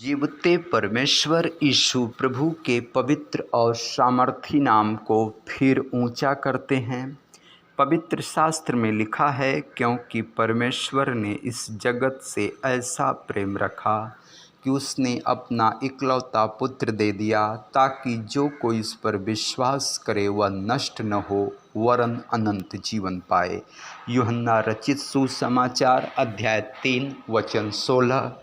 जीवते परमेश्वर यीशु प्रभु के पवित्र और सामर्थी नाम को फिर ऊंचा करते हैं। पवित्र शास्त्र में लिखा है, क्योंकि परमेश्वर ने इस जगत से ऐसा प्रेम रखा कि उसने अपना इकलौता पुत्र दे दिया, ताकि जो कोई इस पर विश्वास करे वह नष्ट न हो वरन अनंत जीवन पाए। यूहन्ना रचित सुसमाचार अध्याय 3 वचन 16।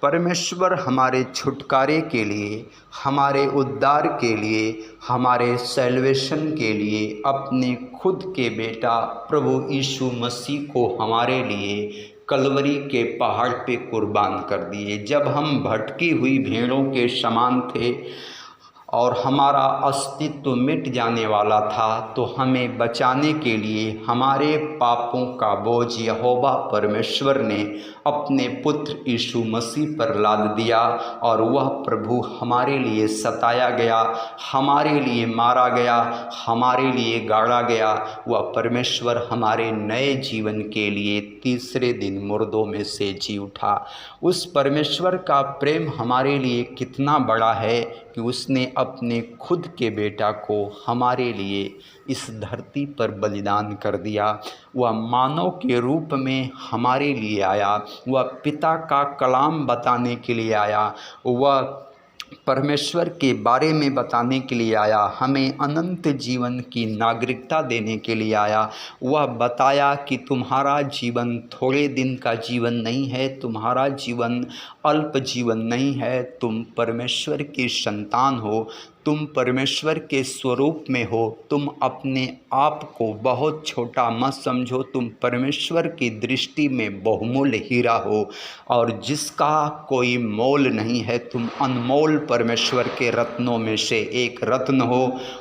परमेश्वर हमारे छुटकारे के लिए, हमारे उद्धार के लिए, हमारे सैल्वेशन के लिए अपने खुद के बेटा प्रभु यीशु मसीह को हमारे लिए कलवरी के पहाड़ पे कुर्बान कर दिए। जब हम भटकी हुई भेड़ों के समान थे और हमारा अस्तित्व मिट जाने वाला था, तो हमें बचाने के लिए हमारे पापों का बोझ यहोवा परमेश्वर ने अपने पुत्र यीशु मसीह पर लाद दिया और वह प्रभु हमारे लिए सताया गया, हमारे लिए मारा गया, हमारे लिए गाड़ा गया। वह परमेश्वर हमारे नए जीवन के लिए तीसरे दिन मुर्दों में से जी उठा। उस परमेश्वर का प्रेम हमारे लिए कितना बड़ा है कि उसने अपने खुद के बेटा को हमारे लिए इस धरती पर बलिदान कर दिया। वह मानव के रूप में हमारे लिए आया, वह पिता का कलाम बताने के लिए आया, वह परमेश्वर के बारे में बताने के लिए आया, हमें अनंत जीवन की नागरिकता देने के लिए आया। वह बताया कि तुम्हारा जीवन थोड़े दिन का जीवन नहीं है, तुम्हारा जीवन अल्प जीवन नहीं है, तुम परमेश्वर की संतान हो, तुम परमेश्वर के स्वरूप में हो, तुम अपने आप को बहुत छोटा मत समझो, तुम परमेश्वर की दृष्टि में बहुमूल्य हीरा हो और जिसका कोई मोल नहीं है, तुम अनमोल परमेश्वर के रत्नों में से एक रत्न हो।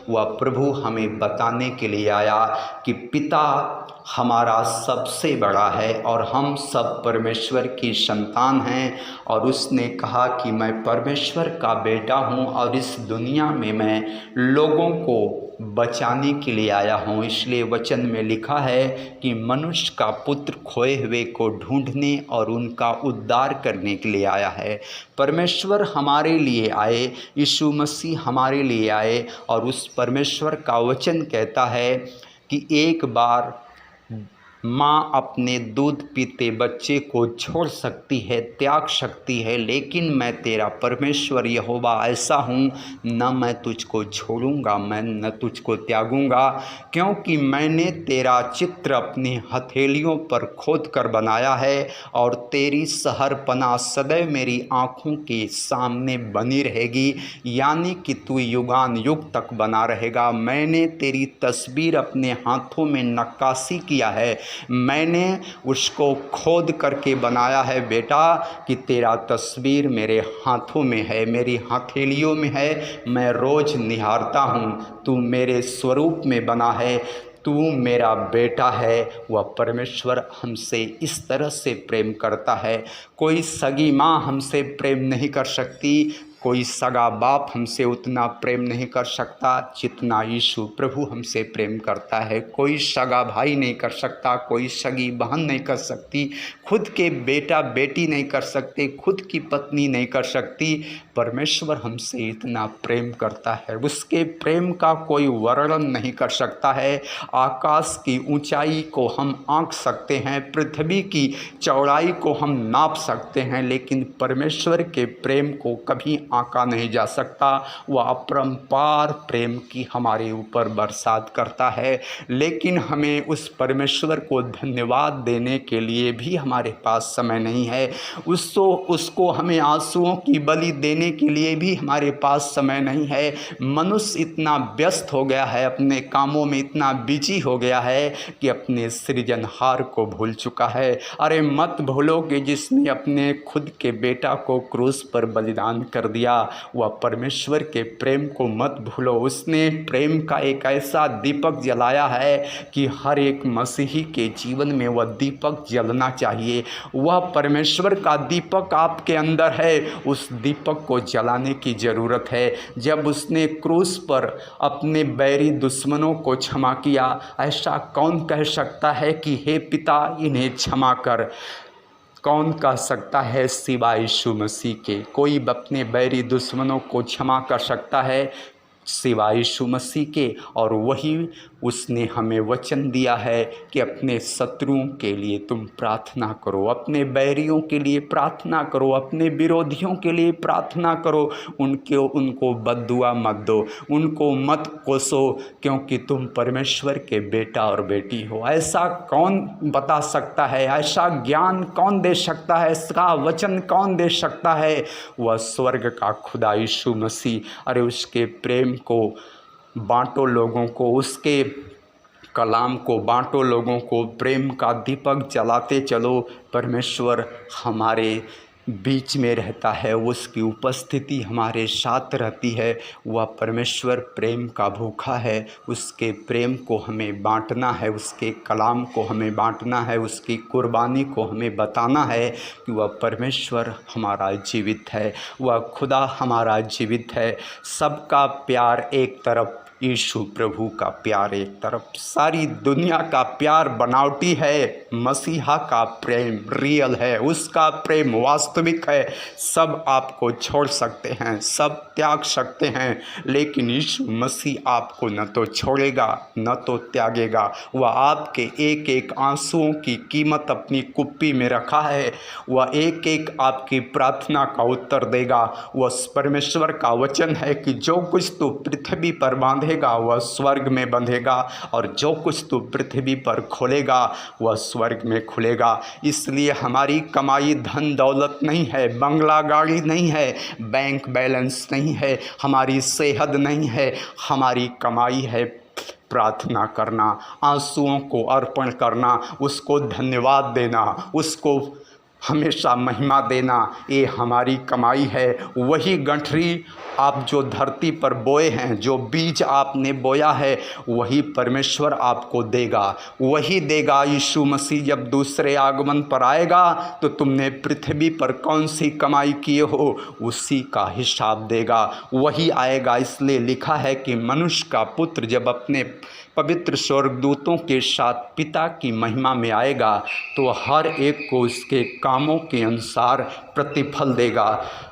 वह प्रभु हमें बताने के लिए आया कि पिता हमारा सबसे बड़ा है और हम सब परमेश्वर की संतान हैं, और उसने कहा कि मैं परमेश्वर का बेटा हूँ और इस दुनिया में मैं लोगों को बचाने के लिए आया हूँ। इसलिए वचन में लिखा है कि मनुष्य का पुत्र खोए हुए को ढूंढने और उनका उद्धार करने के लिए आया है। परमेश्वर हमारे लिए आए, यीशु मसीह हमारे लिए आए, और उस परमेश्वर का वचन कहता है कि एक बार माँ अपने दूध पीते बच्चे को छोड़ सकती है, त्याग सकती है, लेकिन मैं तेरा परमेश्वर यहोवा ऐसा हूँ, न मैं तुझको छोड़ूंगा, मैं न तुझको त्यागूंगा, क्योंकि मैंने तेरा चित्र अपनी हथेलियों पर खोद कर बनाया है और तेरी सहरपना सदैव मेरी आँखों के सामने बनी रहेगी, यानी कि तू युगान युग तक बना रहेगा। मैंने तेरी तस्वीर अपने हाथों में नक्काशी किया है, मैंने उसको खोद करके बनाया है बेटा, कि तेरा तस्वीर मेरे हाथों में है, मेरी हथेलियों में है, मैं रोज़ निहारता हूँ, तू मेरे स्वरूप में बना है, तू मेरा बेटा है। वह परमेश्वर हमसे इस तरह से प्रेम करता है। कोई सगी माँ हमसे प्रेम नहीं कर सकती, कोई सगा बाप हमसे उतना प्रेम नहीं कर सकता जितना यीशु प्रभु हमसे प्रेम करता है। कोई सगा भाई नहीं कर सकता, कोई सगी बहन नहीं कर सकती, खुद के बेटा बेटी नहीं कर सकते, खुद की पत्नी नहीं कर सकती। परमेश्वर हमसे इतना प्रेम करता है, उसके प्रेम का कोई वर्णन नहीं कर सकता है। आकाश की ऊंचाई को हम आंक सकते हैं, पृथ्वी की चौड़ाई को हम नाप सकते हैं, लेकिन परमेश्वर के प्रेम को कभी आंका नहीं जा सकता। वह अपरंपार प्रेम की हमारे ऊपर बरसात करता है, लेकिन हमें उस परमेश्वर को धन्यवाद देने के लिए भी हमारे पास समय नहीं है। उसको हमें आंसुओं की बलि देने के लिए भी हमारे पास समय नहीं है। मनुष्य इतना व्यस्त हो गया है, अपने कामों में इतना बिजी हो गया है कि अपने सृजनहार को भूल चुका है। अरे मत भूलो कि जिसने अपने खुद के बेटा को क्रूस पर बलिदान कर दिया, वह परमेश्वर के प्रेम को मत भूलो। उसने प्रेम का एक ऐसा दीपक जलाया है कि हर एक मसीही के जीवन में वह दीपक जलना चाहिए। वह परमेश्वर का दीपक आपके अंदर है, उस दीपक को जलाने की ज़रूरत है। जब उसने क्रूस पर अपने बैरी दुश्मनों को क्षमा किया, ऐसा कौन कह सकता है कि हे पिता इन्हें क्षमा कर। कौन कह सकता है सिवाय यीशु मसीह के? कोई अपने बैरी दुश्मनों को क्षमा कर सकता है सिवाय यीशु मसीह के? और वही उसने हमें वचन दिया है कि अपने शत्रुओं के लिए तुम प्रार्थना करो, अपने बैरियों के लिए प्रार्थना करो, अपने विरोधियों के लिए प्रार्थना करो, उनको बद्दुआ मत दो, उनको मत कोसो, क्योंकि तुम परमेश्वर के बेटा और बेटी हो। ऐसा कौन बता सकता है? ऐसा ज्ञान कौन दे सकता है? इसका वचन कौन दे सकता है? वह स्वर्ग का खुदा यीशु मसीह। अरे उसके प्रेम को बांटो लोगों को, उसके कलाम को बांटो लोगों को, प्रेम का दीपक जलाते चलो। परमेश्वर हमारे बीच में रहता है, उसकी उपस्थिति हमारे साथ रहती है। वह परमेश्वर प्रेम का भूखा है, उसके प्रेम को हमें बांटना है, उसके कलाम को हमें बांटना है, उसकी कुर्बानी को हमें बताना है कि वह परमेश्वर हमारा जीवित है, वह खुदा हमारा जीवित है। सबका प्यार एक तरफ, यीशु प्रभु का प्यार एक तरफ। सारी दुनिया का प्यार बनावटी है, मसीहा का प्रेम रियल है, उसका प्रेम वास्तविक है। सब आपको छोड़ सकते हैं, सब त्याग सकते हैं, लेकिन यीशु मसीह आपको न तो छोड़ेगा न तो त्यागेगा। वह आपके एक एक आंसुओं की कीमत अपनी कुप्पी में रखा है। वह एक एक आपकी प्रार्थना का उत्तर देगा। वह परमेश्वर का वचन है कि जो कुछ तू पृथ्वी पर बांधेगा वह स्वर्ग में बंधेगा, और जो कुछ तू पृथ्वी पर खोलेगा वह स्वर्ग में खुलेगा। इसलिए हमारी कमाई धन दौलत नहीं है, बंगला गाड़ी नहीं है, बैंक बैलेंस नहीं है, हमारी सेहत नहीं है। हमारी कमाई है प्रार्थना करना, आंसुओं को अर्पण करना, उसको धन्यवाद देना, उसको हमेशा महिमा देना। ये हमारी कमाई है। वही गठरी आप जो धरती पर बोए हैं, जो बीज आपने बोया है, वही परमेश्वर आपको देगा, वही देगा। यीशु मसीह जब दूसरे आगमन पर आएगा तो तुमने पृथ्वी पर कौन सी कमाई किए हो, उसी का हिसाब देगा, वही आएगा। इसलिए लिखा है कि मनुष्य का पुत्र जब अपने पवित्र स्वर्गदूतों के साथ पिता की महिमा में आएगा तो हर एक को उसके कामों के अनुसार प्रतिफल देगा।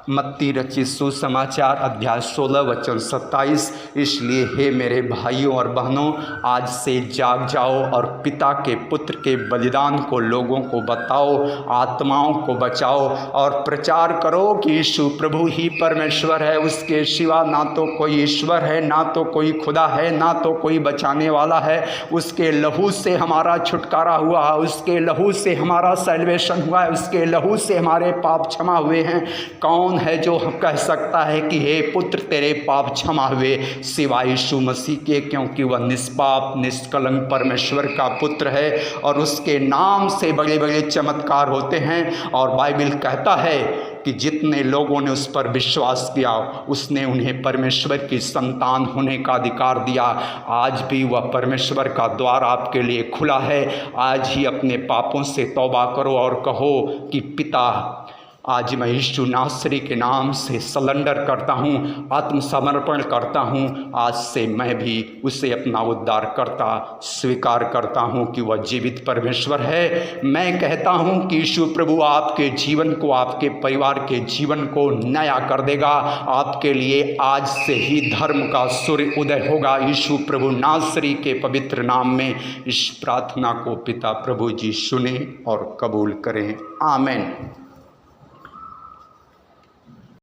मत्ती रचित सुसमाचार अध्याय 16 वचन 27। इसलिए हे मेरे भाइयों और बहनों, आज से जाग जाओ और पिता के पुत्र के बलिदान को लोगों को बताओ, आत्माओं को बचाओ और प्रचार करो कि यीशु प्रभु ही परमेश्वर है, उसके सिवा ना तो कोई ईश्वर है, ना तो कोई खुदा है, ना तो कोई बचाने वाला है। उसके लहू से हमारा छुटकारा हुआ है, उसके लहू से हमारा सैल्वेशन हुआ है, उसके लहू से हमारे पाप क्षमा हुए हैं। कौन है जो कह सकता है कि हे पुत्र तेरे पाप क्षमा हुए? सिवाय यीशु मसीह के, क्योंकि वह निष्पाप निष्कलंक परमेश्वर का पुत्र है और उसके नाम से बड़े बड़े चमत्कार होते हैं। और बाइबल कहता है कि जितने लोगों ने उस पर विश्वास किया उसने उन्हें परमेश्वर की संतान होने का अधिकार दिया। आज भी वह परमेश्वर का द्वार आपके लिए खुला है। आज ही अपने पापों से तौबा करो और कहो कि पिता, आज मैं यीशु नासरी के नाम से सरेंडर करता हूँ, आत्मसमर्पण करता हूँ। आज से मैं भी उसे अपना उद्धारकर्ता स्वीकार करता हूँ कि वह जीवित परमेश्वर है। मैं कहता हूँ कि यीशु प्रभु आपके जीवन को, आपके परिवार के जीवन को नया कर देगा। आपके लिए आज से ही धर्म का सूर्य उदय होगा। यीशु प्रभु नासरी के पवित्र नाम में इस प्रार्थना को पिता प्रभु जी सुने और कबूल करें। आमीन।